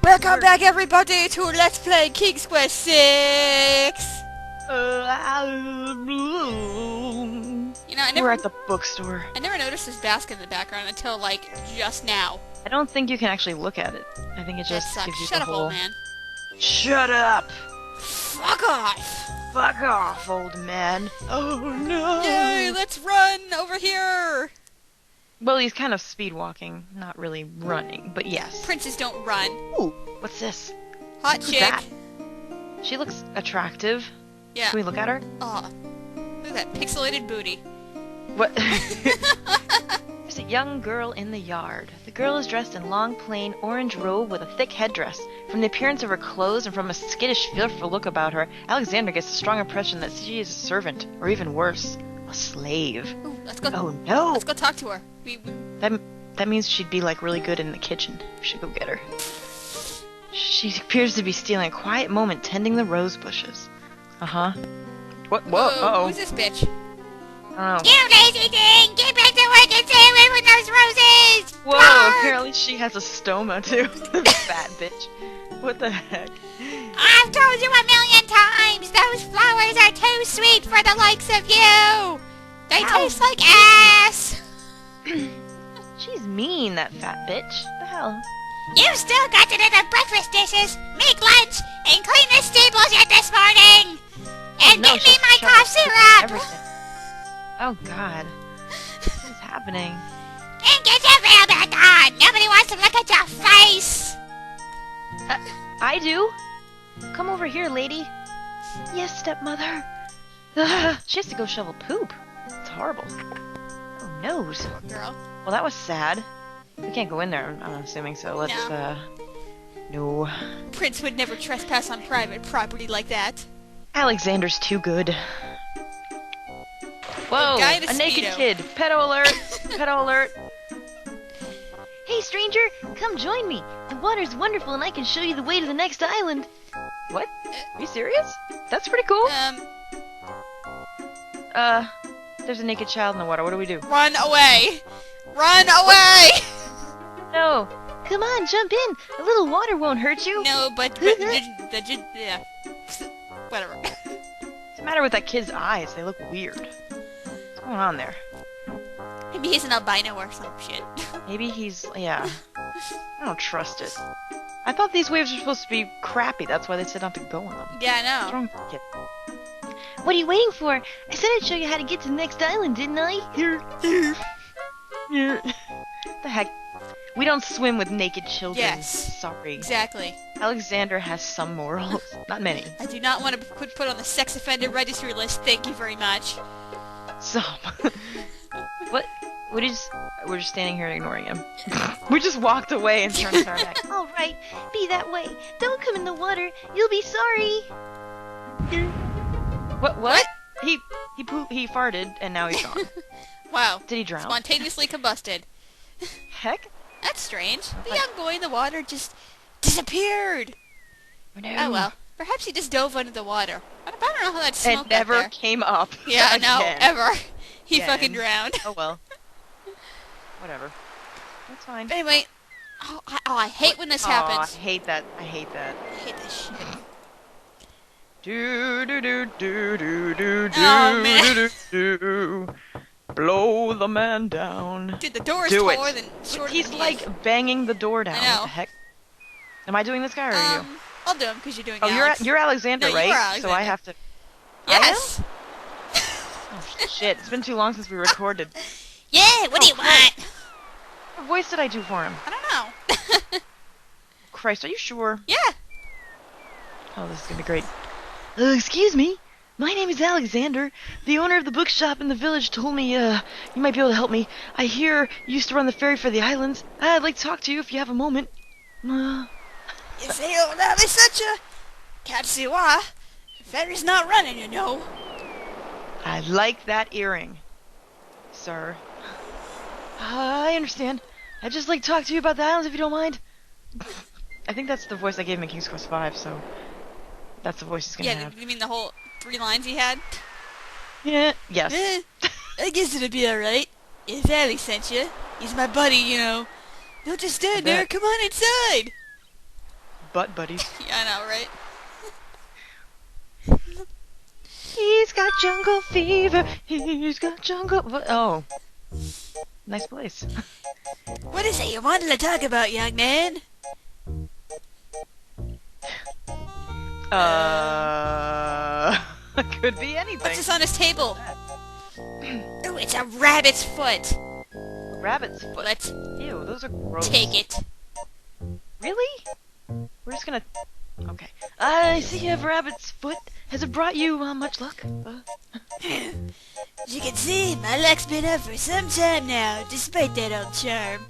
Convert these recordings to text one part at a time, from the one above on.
Welcome back, everybody, to Let's Play King's Quest 6! We're at the bookstore. I never noticed this basket in the background until, like, just now. I don't think you can actually look at it. I think it just gives you Shut the up, whole... old man. Shut up! Fuck off! Fuck off, old man. Oh, no! Yay, let's run over here! Well, he's kind of speed walking, not really running, but yes. Princes don't run. Ooh, what's this? Hot Who's chick. that? She looks attractive. Yeah. Can we look at her? Aw. Look at that pixelated booty. What? There's a young girl in the yard. The girl is dressed in long, plain, orange robe with a thick headdress. From the appearance of her clothes and from a skittish, fearful look about her, Alexander gets a strong impression that she is a servant, or even worse, a slave. Ooh, let's go. Oh no! Let's go talk to her. That means she'd be like really good in the kitchen. We should go get her. She appears to be stealing a quiet moment tending the rose bushes. Uh-huh. What? Whoa, uh-oh. Who's this bitch? Oh. You lazy thing! Get back to work and stay away from those roses! Whoa, Bark! apparently she has a stoma too. Fat bitch. What the heck? I've told you 1,000,000 times! Those flowers are too sweet for the likes of you! They taste like ass! She's mean, that fat bitch. The hell? You still got to do the breakfast dishes, make lunch, and clean the stables yet this morning! And No, give me she's my shoveling cough syrup! everything. Oh god. What is happening? And get your veil back on! Nobody wants to look at your face! I do. Come over here, lady. Yes, stepmother. Ugh, she has to go shovel poop. It's horrible. Oh, nose. Poor girl. Well, that was sad. We can't go in there, I'm assuming, so let's, no. Prince would never trespass on private property like that. Alexander's too good. Whoa, Guy in a a naked Speedo. kid. Pedo alert. Pedo alert. Hey stranger, come join me. The water's wonderful and I can show you the way to the next island. What? Are you serious? That's pretty cool. There's a naked child in the water. What do we do? Run away! Run away! No. Come on, jump in. A little water won't hurt you. No, but yeah. Whatever. What's the matter with that kid's eyes? They look weird. What's going on there? Maybe he's an albino or some shit. Maybe he's... yeah. I don't trust it. I thought these waves were supposed to be crappy. That's why they said not to go on them. Yeah, I What's know. wrong with the kid? What are you waiting for? I said I'd show you how to get to the next island, didn't I? Here. The heck? We don't swim with naked children. Yes. Sorry. Exactly. Alexander has some morals. Not many. I do not want to put on the sex offender registry list. Thank you very much. Some. What? We're just standing here ignoring him. We just walked away and turned our back. All right, be that way. Don't come in the water. You'll be sorry. What? He farted and now he's gone. Wow. Did he drown? Spontaneously combusted. Heck? That's strange. The young boy in the water just disappeared. No. Oh well. Perhaps he just dove under the water. I don't know how that smoke It never got there. came up. Yeah, no, again. ever. He Again. fucking drowned. Oh well. Whatever. That's fine. But anyway, I hate when this Aw, happens. I hate that. I hate that. I hate this shit. Do do do do do do Oh, man. do do do. Blow the man down. Dude, the door is Do it. taller than shorter He's than like banging the door down. I know. What the heck? Am I doing this guy or are you? I'll do him because you're doing Oh, Alex. you're Alexander, No, you right? are Alexander. So I have to. Yes. Oh shit! It's been too long since we recorded. Yeah, what do you want? What voice did I do for him? I don't know. Christ, are you sure? Yeah. Oh, this is gonna be great. Excuse me. My name is Alexander. The owner of the bookshop in the village told me, you might be able to help me. I hear you used to run the ferry for the islands. I'd like to talk to you if you have a moment. You say, oh, that is such a... Can't see why. The ferry's not running, you know. I like that earring, sir. I understand. I'd just like to talk to you about the islands if you don't mind. I think that's the voice I gave him in King's Quest V, so that's the voice he's gonna Yeah, have. you mean the whole 3 lines he had? Yeah. Yes. I guess it'll be alright. If Allie sent you. He's my buddy, you know. Don't just stand there. Come on inside. butt buddies. Yeah, I know, right? He's got jungle fever. He's got jungle. Oh, nice place. What is it you wanted to talk about, young man? Could be anything. What's this on his table? Oh, it's a rabbit's foot. Rabbit's foot. Let's Ew, those are gross. take it. Really? We're just gonna. Okay. I see you have rabbit's foot. Has it brought you much luck? As you can see, my luck's been up for some time now, despite that old charm.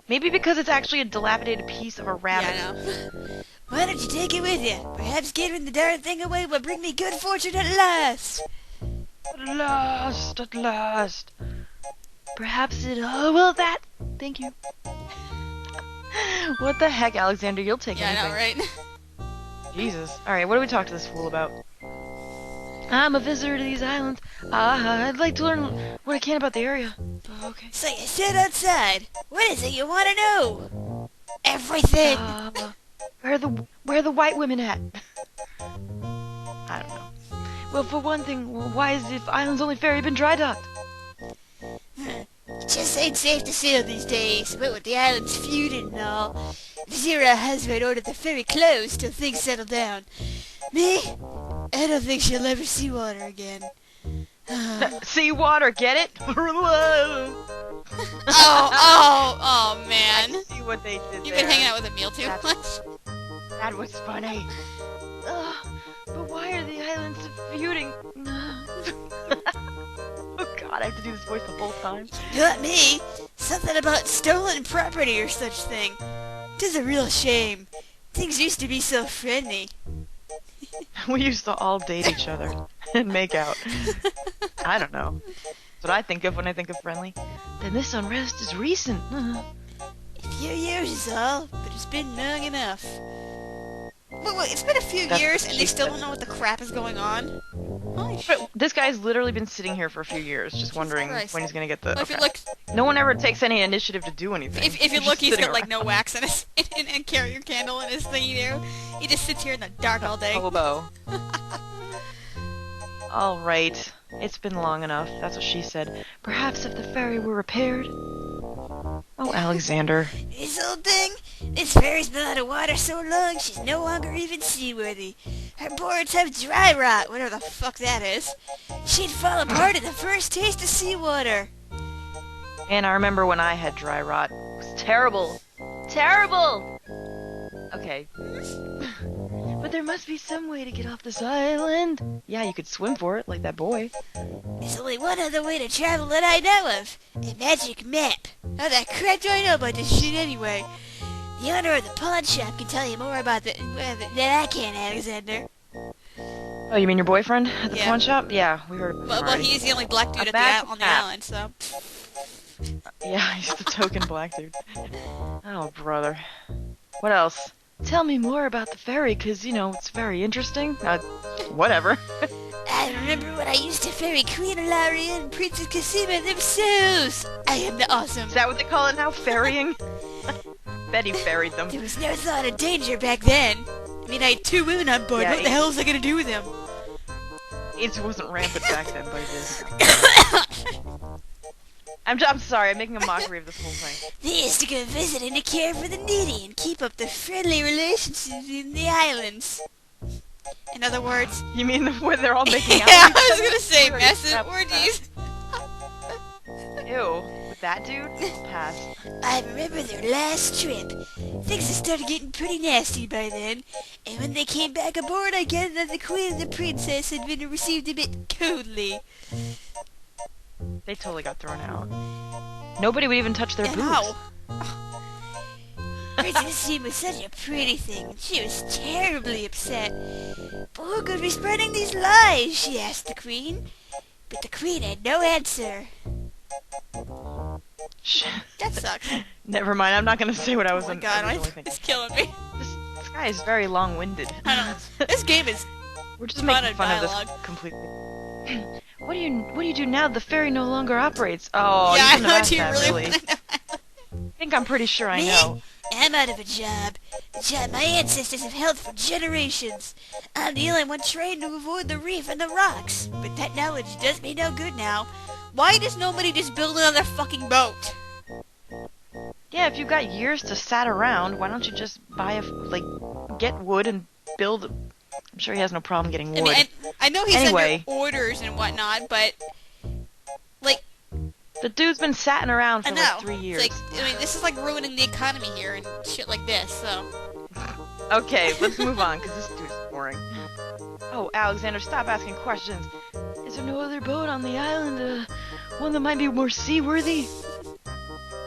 Maybe because it's actually a dilapidated piece of a rabbit. Yeah, I know. Why don't you take it with you? Perhaps giving the darn thing away will bring me good fortune at last. At last, at last. Perhaps it. Oh, well, that. Thank you. What the heck, Alexander? You'll take Yeah, anything. I know, right? Jesus. Alright, what do we talk to this fool about? I'm a visitor to these islands. I'd like to learn what I can about the area. Oh, okay. So you sit outside. What is it you want to know? Everything. Where are the white women at? I don't know. Well, for one thing, why is the island's only ferry been dry docked? It just ain't safe to sail these days, what with the islands feuding and all. Zira husband ordered the ferry closed till things settle down. Me? I don't think she'll ever see water again. Sea water, get it? Oh, man. See what they did You've there. been hanging out with Emil too much? That was funny. But why are the islands feuding? Oh god, I have to do this voice the whole time. Not me. Something about stolen property or such thing. 'Tis a real shame. Things used to be so friendly. We used to all date each other and make out. I don't know. That's what I think of when I think of friendly. Then this unrest is recent. A few years is all, but it's been long enough. Wait, it's been a few That's years what and she they still said. don't know what the crap is going on? Holy But this guy's literally been sitting here for a few years, just wondering Christ. when he's gonna get the. Well, if you okay. look, No one ever takes any initiative to do anything. if you They're look, just he's sitting got like no around. wax in his and carrier candle in his thingy there. He just sits here in the dark all day. Hobo. All right, it's been long enough. That's what she said. Perhaps if the ferry were repaired. Oh, Alexander. This old thing, this ferry's been out of water so long she's no longer even seaworthy. Her boards have dry rot, whatever the fuck that is. She'd fall apart at the first taste of seawater. And I remember when I had dry rot. It was terrible. Terrible! Okay. But there must be some way to get off this island. Yeah, you could swim for it, like that boy. There's only one other way to travel that I know of. A magic map. How the crap do I know about this shit anyway? The owner of the pawn shop can tell you more about that than I can, Alexander. Oh, you mean your boyfriend at the Yeah. pawn shop? Yeah, we heard of him Well, already. he's the only black dude A at magic on the map. island, so... Yeah, he's the token black dude. Oh, brother. What else? Tell me more about the ferry, 'cause, you know, it's very interesting. Whatever. I remember when I used to ferry Queen Ilaria and Princess Cassima themselves. I am the awesome. Is that what they call it now? Ferrying? Betty ferried them. There was no thought of danger back then. I mean, I had 2 women on board. Yeah, What the hell was I gonna do with them? AIDS wasn't rampant back then, but it is. I'm sorry, I'm making a mockery of this whole thing. They used to go visit and to care for the needy and keep up the friendly relationships in the islands. In other words... You mean where they're all making Yeah, out? with each I was other? gonna say We already massive established orgies. that. Ew. With that dude? I'll pass. I remember their last trip. Things had started getting pretty nasty by then, and when they came back aboard, I gathered that the queen and the princess had been received a bit coldly. They totally got thrown out. Nobody would even touch their And boobs. how? Princess Cassima was such a pretty thing, and she was terribly upset. But who could be spreading these lies, she asked the queen. But the queen had no answer. That sucks. Never mind, I'm not gonna say what I was Oh my god, originally thinking. it's killing me. This guy is very long-winded. I know. This game is... We're just ton making of fun dialogue. of this completely. What do you do now that the ferry no longer operates? Oh, yeah, you I shouldn't know. have asked Do you that, really really. want to know? I think I'm pretty sure I Me? know. I'm out of a job. The job my ancestors have held for generations. I'm the only one trained to avoid the reef and the rocks. But that knowledge does me no good now. Why does nobody just build another fucking boat? Yeah, if you've got years to sat around, why don't you just get wood and build... I'm sure he has no problem getting wood. I mean, I know he's Anyway. under orders and whatnot, but... Like... The dude's been satting around I for know. like 3 years. It's like, I mean, this is like ruining the economy here and shit like this, so... Okay, let's move on, because this dude's boring. Oh, Alexander, stop asking questions. Is there no other boat on the island? One that might be more seaworthy?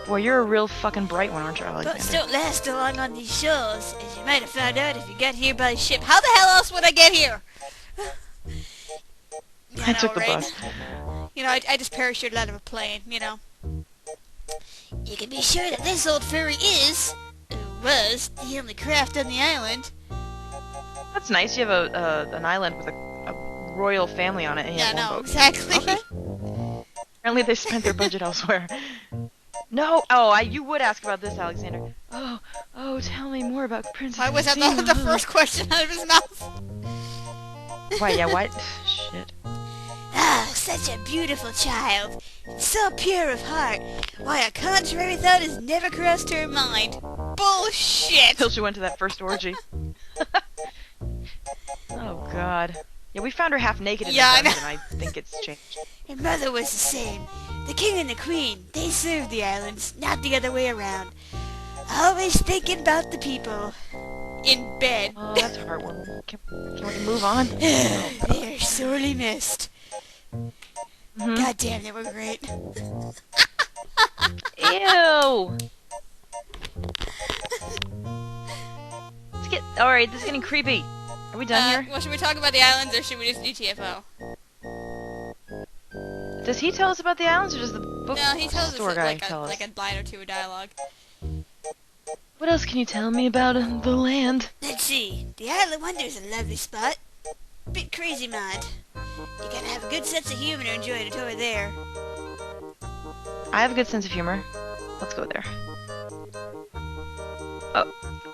Boy, you're a real fucking bright one, aren't you, Boats Alexander? don't last long on these shores, as you might have found out if you got here by ship. How the hell else would I get here? Yeah, I took the right? bus. You know, I just parachuted out of a plane, you know. You can be sure that this old ferry is, or was, the only craft on the island. That's nice. You have an island with a royal family on it, and you Yeah, have one no, boat. exactly. Okay. Apparently they spent their budget elsewhere. No! Oh, you would ask about this, Alexander. Oh, tell me more about Princess Why was that Christina. the first question out of his mouth? Why? Shit. Ah, such a beautiful child. So pure of heart. Why, a contrary thought has never crossed her mind. Bullshit! Till she went to that first orgy. Oh, God. Yeah, we found her half naked in Yeah, I the dungeon. I think it's changed. Her mother was the same. The king and the queen, they served the islands, not the other way around. Always thinking about the people. In bed. Oh, that's heartwarming. Can we move on? They're sorely missed. Mhm. God damn, they were great. Ew! Alright, this is getting creepy. Are we done here? Well, should we talk about the islands or should we just do TFO? Does he tell us about the islands, or does the book No, he tells us store guy like tell us? a line or two of dialogue. What else can you tell me about the land? Let's see. The Island Wonder's a lovely spot. Bit crazy, mind. You gotta have a good sense of humor to enjoy a tour there. I have a good sense of humor. Let's go there.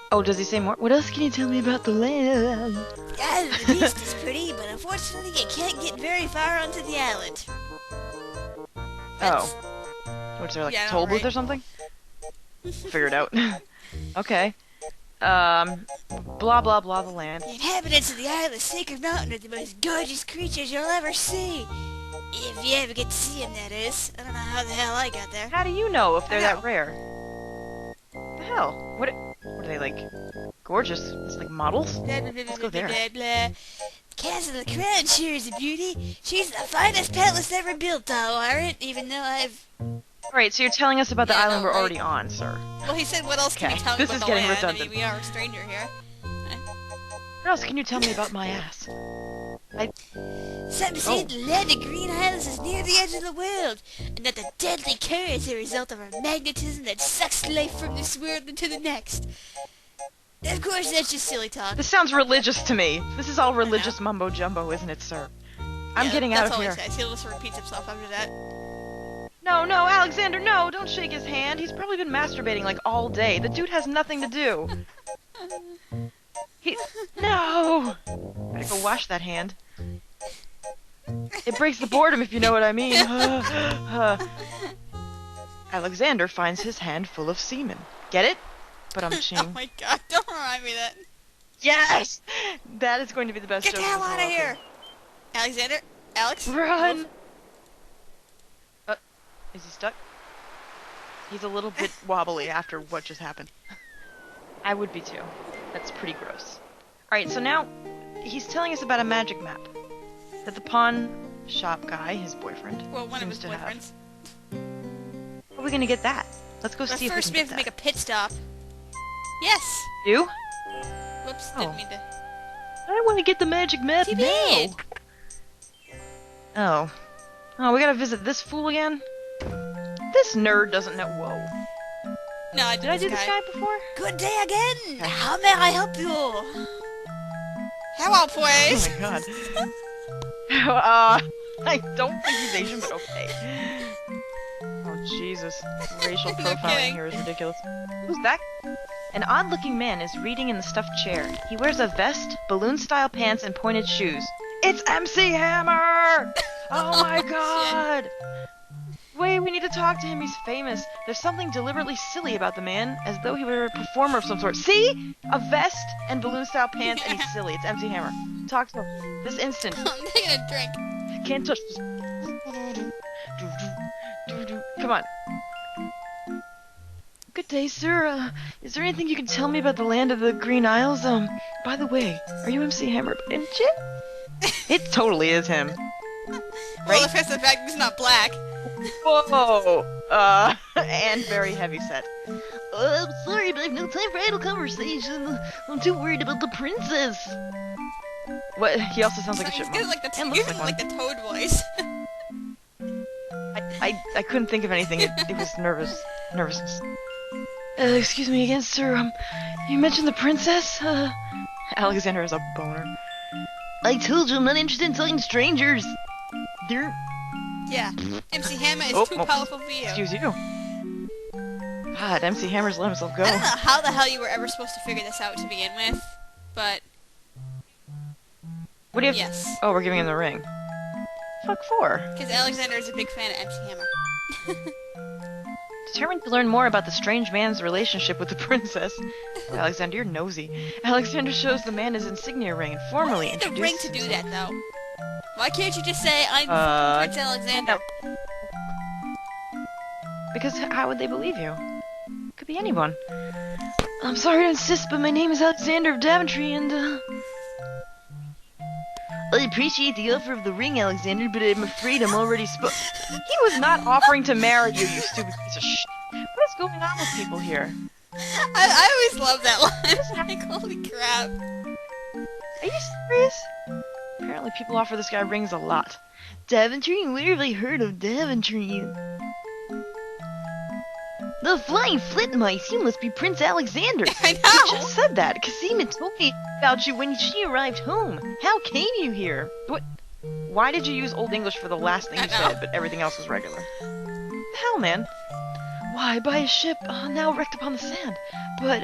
Oh, does he say more? What else can you tell me about the land? The Island of the Beast is pretty, but unfortunately you can't get very far onto the island. Oh. What's there, like Yeah, I a know, toll booth right? or something? Figure it out. Okay. Blah, blah, blah, the land. The inhabitants of the Isle of Sacred Mountain are the most gorgeous creatures you'll ever see. If you ever get to see them, that is. I don't know how the hell I got there. How do you know if they're I know. that rare? The hell? What are they, like, gorgeous? It's like models? Blah, blah, blah, Let's blah, go there. blah, blah. The Castle of the Crown sure is a beauty. She's the finest palace ever built, I'll warrant, even though I've... Alright, so you're telling us about the Yeah, island no, we're right? already on, sir. Well, he said, what else can Okay, you tell me this about is the getting land? redundant. I mean, we are a stranger here. What else can you tell me about my ass? Some say the land of Green Islands is near the edge of the world, and that the deadly current is a result of a magnetism that sucks life from this world into the next. Of course, that's just silly talk. This sounds religious to me. This is all religious mumbo jumbo, isn't it, sir? I'm Yeah, getting out that's of all here. he says. He'll just repeat himself after that. No, Alexander, no! Don't shake his hand. He's probably been masturbating like all day. The dude has nothing to do. No! Gotta go wash that hand. It breaks the boredom, if you know what I mean. Alexander finds his hand full of semen. Get it? But I'm Oh my god, don't remind me of that. Yes! That is going to be the best Get joke the hell this out whole of here! Alexander? Alex? Run! Move. Is he stuck? He's a little bit wobbly after what just happened. I would be too. That's pretty gross. Alright, so now he's telling us about a magic map that the pawn shop guy, his boyfriend, Well, one of his seems to have. boyfriends. How are we gonna get that? Let's go But see first if we we have to can make get a pit stop. Yes! that. Do? Whoops, Oh. didn't mean to. I want to get the magic map Too now. bad. Oh. Oh, we gotta visit this fool again? This nerd doesn't know. Whoa. No, I Did I do this guy before? Good day again! How may I help you? Hello, Oh please! my god. I don't think he's Asian, but okay. Oh, Jesus. Racial No profiling kidding. here is ridiculous. Who's that? An odd-looking man is reading in the stuffed chair. He wears a vest, balloon-style pants, and pointed shoes. It's MC Hammer! Oh my god! Wait, we need to talk to him. He's famous. There's something deliberately silly about the man, as though he were a performer of some sort. See? A vest and balloon-style pants, and he's silly. It's MC Hammer. Talk to him. This instant. I'm taking a drink. Can't touch this. Come on. Good day, sir. Is there anything you can tell me about the land of the Green Isles? By the way, are you MC Hammer by any chance? It totally is him. Well, if it's the fact he's not black. Whoa! And very heavy set. I'm sorry, but I have no time for idle conversation. I'm too worried about the princess. What? He also sounds like a He's chipmunk. got And looks like the toad voice. I couldn't think of anything. It was nervousness. Excuse me again, sir. You mentioned the princess? Alexander has a boner. I told you I'm not interested in talking to strangers. There. Yeah. MC Hammer is too powerful for you. Excuse you. God, MC Hammer's let himself go. I don't know how the hell you were ever supposed to figure this out to begin with, but What do you have? yes. Oh, we're giving him the ring. Fuck for? Because Alexander is a big fan of MC Hammer. Determined to learn more about the strange man's relationship with the princess. Alexander, you're nosy. Alexander shows the man his insignia ring and formally You need the introduces ring to do that, though. Why can't you just say, I'm fucking Prince Alexander? Because how would they believe you? Could be anyone. I'm sorry to insist, but my name is Alexander of Daventry, and I appreciate the offer of the ring, Alexander, but I'm afraid I'm already He was not offering to marry you, you stupid piece of shit. What is going on with people here? I always love that line. Like, holy crap. Are you serious? Apparently people offer this guy rings a lot. Daventry? Where have I heard of Daventry? The flying flit mice! You must be Prince Alexander! I You know! just said that! Casima told me about you when she arrived home! How came you here? What? Why did you use Old English for the last thing you said, but everything else was regular? The hell, man? Why, by a ship, now wrecked upon the sand. But,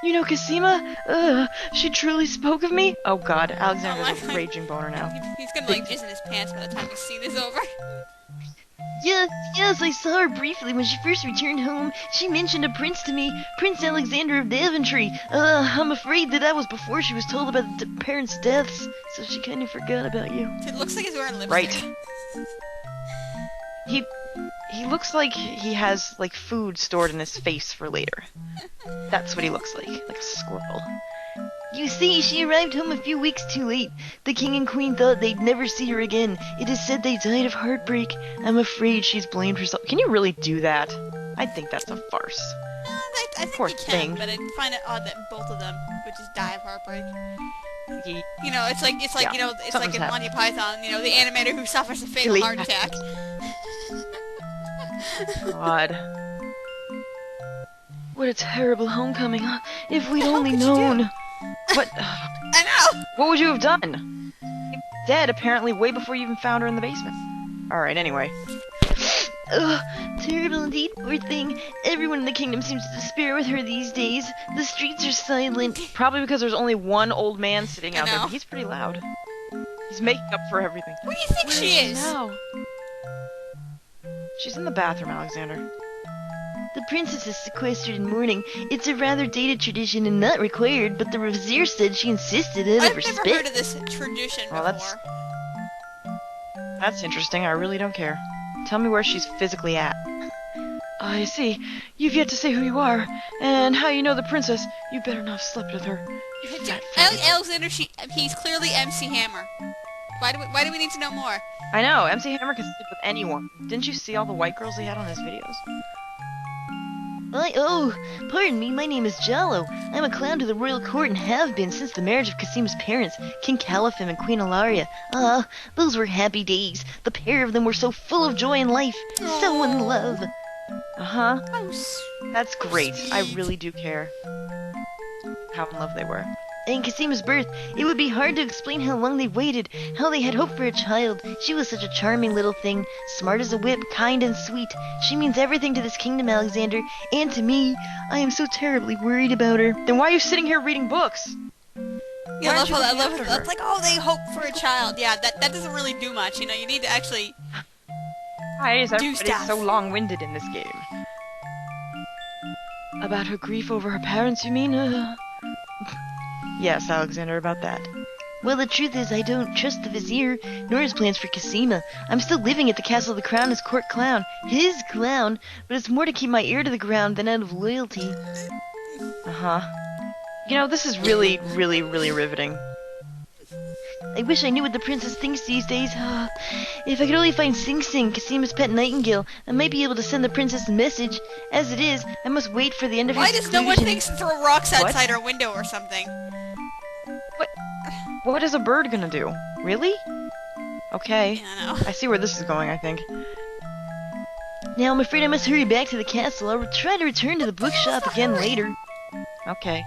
you know Casima? She truly spoke of me? Oh god, Alexander's a raging boner now. He's gonna, like, jizz in his pants by the time you see this over. Yes, I saw her briefly when she first returned home. She mentioned a prince to me, Prince Alexander of Daventry. I'm afraid that was before she was told about the parents' deaths, so she kind of forgot about you. It looks like he's wearing lipstick. Right. He looks like he has, like, food stored in his face for later. That's what he looks like a squirrel. You see, she arrived home a few weeks too late. The king and queen thought they'd never see her again. It is said they died of heartbreak. I'm afraid she's blamed herself. Can you really do that? I think that's a farce. I think Poor you can, thing. but I find it odd that both of them would just die of heartbreak. He- You know, it's like Yeah, you know, it's something's like in Monty Python, you know, the animator who suffers a fatal Really? heart attack. God. What a terrible homecoming. If we'd What the hell only could you do? known. What? I know! What would you have done? Dead, apparently, way before you even found her in the basement. Alright, anyway. Ugh, terrible indeed, poor thing. Everyone in the kingdom seems to despair with her these days. The streets are silent. Probably because there's only one old man sitting I out there, know. but he's pretty loud. He's making up for everything. Where do you think Where she is? now? She's in the bathroom, Alexander. The princess is sequestered in mourning. It's a rather dated tradition and not required, but the vizier said she insisted out of I've never respect. heard of this tradition before. Oh, that's interesting. I really don't care. Tell me where she's physically at. I see. You've yet to say who you are, and how you know the princess. You better not have slept with her. You fat faggot. Alexander, he's clearly MC Hammer. Why do we need to know more? I know. MC Hammer can sleep with anyone. Didn't you see all the white girls he had on his videos? Pardon me, my name is Jello. I'm a clown to the royal court and have been since the marriage of Casima's parents, King Caliphim and Queen Ilaria. Those were happy days. The pair of them were so full of joy and life, so in love. Uh-huh. Oh, That's great. I sweet. really do care how in love they were. and Casima's birth, it would be hard to explain how long they waited, how they had hoped for a child. She was such a charming little thing, smart as a whip, kind and sweet. She means everything to this kingdom, Alexander, and to me. I am so terribly worried about her. Then why are you sitting here reading books? Yeah, Why aren't you I looking love after it. her? That's like, oh, they hope for a child. Yeah, that doesn't really do much. You know, you need to actually. Why is everybody stuff. so long-winded in this game? About her grief over her parents, you mean? Yes, Alexander, about that. Well, the truth is, I don't trust the vizier, nor his plans for Casima. I'm still living at the Castle of the Crown as court clown. His clown, but it's more to keep my ear to the ground than out of loyalty. Uh-huh. You know, this is really, really, really riveting. I wish I knew what the princess thinks these days. If I could only find Sing Sing, Casima's pet nightingale, I might be able to send the princess a message. As it is, I must wait for the end of her Why does no one seclusion. think to throw rocks outside her window or something? What is a bird gonna do? Really? Okay. Yeah, I know. I see where this is going, I think. Now I'm afraid I must hurry back to the castle. I'll try to return to the bookshop again later. Okay.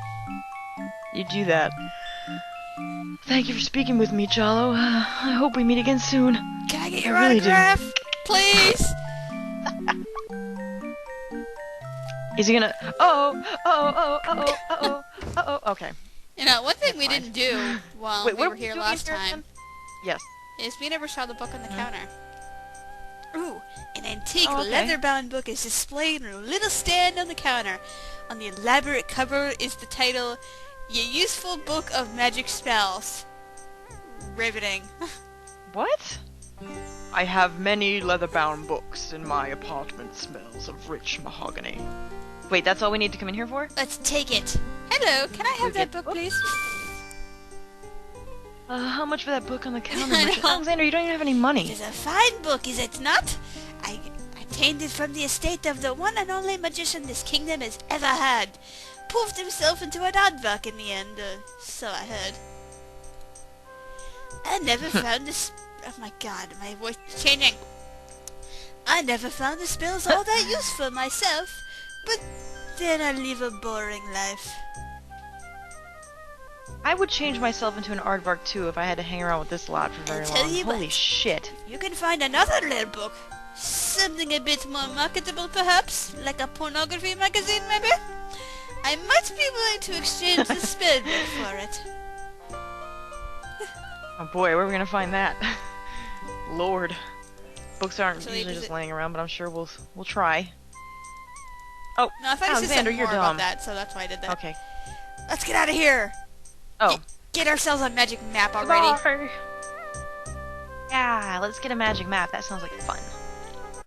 You do that. Thank you for speaking with me, Jello. I hope we meet again soon. Can I get I your really do. autograph, please? Is he gonna... Oh, okay. You know, one thing we fine. didn't do while Wait, we what were were you here doing last here time again? Yes. is we never saw the book on the counter. Ooh, an antique Oh, okay. leather-bound book is displayed on a little stand on the counter. On the elaborate cover is the title, "Ye Useful Book of Magic Spells." Riveting. What? I have many leather-bound books, and my apartment smells of rich mahogany. Wait, that's all we need to come in here for? Let's take it. Hello, can I have that book, please? How much for that book on the counter? I Merchant? know. Alexander, you don't even have any money. It is a fine book, is it not? I obtained it from the estate of the one and only magician this kingdom has ever had. Poofed himself into an aardvark in the end, so I heard. I never found this... Oh my god, my voice is changing. I never found the spells all that useful myself, but then I live a boring life. I would change myself into an aardvark too if I had to hang around with this lot for very tell long. you Holy what. shit. You can find another little book. Something a bit more marketable, perhaps? Like a pornography magazine, maybe? I might be willing to exchange the spell book for it. Oh boy, where are we gonna find that? Lord. Books aren't Actually, usually does just it- laying around, but I'm sure we'll try. Oh, No, I thought you said Alexander, something you're more dumb. about that, so that's why I did that. Okay. Let's get out of here! Oh. Get ourselves a magic map already. Yeah, let's get a magic map. That sounds like fun.